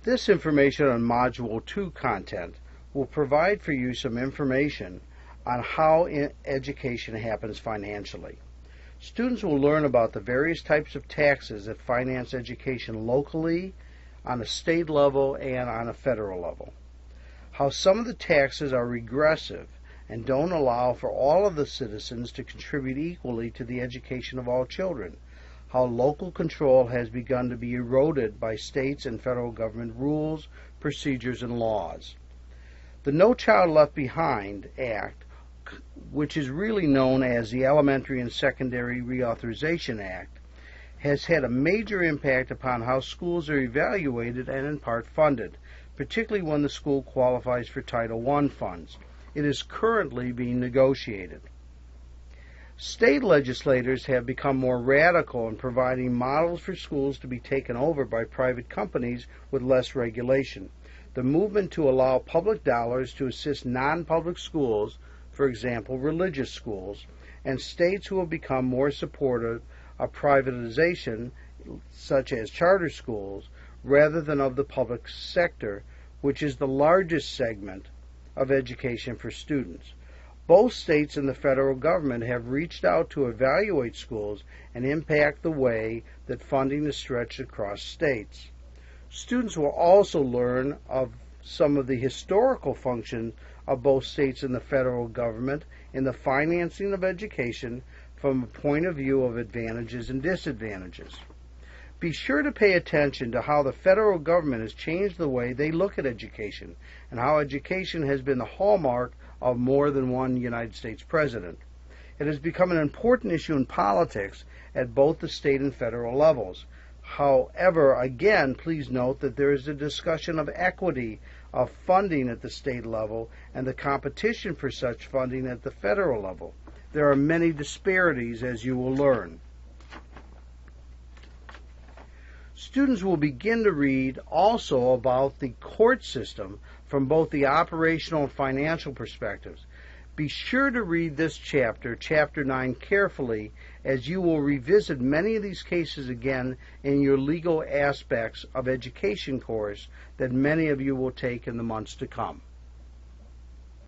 This information on Module 2 content will provide for you some information on how education happens financially. Students will learn about the various types of taxes that finance education locally, on a state level, and on a federal level. How some of the taxes are regressive and don't allow for all of the citizens to contribute equally to the education of all children. How local control has begun to be eroded by states and federal government rules, procedures, and laws. The No Child Left Behind Act, which is really known as the Elementary and Secondary Reauthorization Act, has had a major impact upon how schools are evaluated and in part funded, particularly when the school qualifies for Title I funds. It is currently being negotiated. State legislators have become more radical in providing models for schools to be taken over by private companies with less regulation. The movement to allow public dollars to assist non-public schools, for example, religious schools, and states who have become more supportive of privatization, such as charter schools, rather than of the public sector, which is the largest segment of education for students. Both states and the federal government have reached out to evaluate schools and impact the way that funding is stretched across states. Students will also learn of some of the historical functions of both states and the federal government in the financing of education from a point of view of advantages and disadvantages. Be sure to pay attention to how the federal government has changed the way they look at education and how education has been the hallmark of more than one United States president. It has become an important issue in politics at both the state and federal levels. However, again, please note that there is a discussion of equity of funding at the state level and the competition for such funding at the federal level. There are many disparities, as you will learn. Students will begin to read also about the court system from both the operational and financial perspectives. Be sure to read this chapter, Chapter 9, carefully, as you will revisit many of these cases again in your legal aspects of education course that many of you will take in the months to come.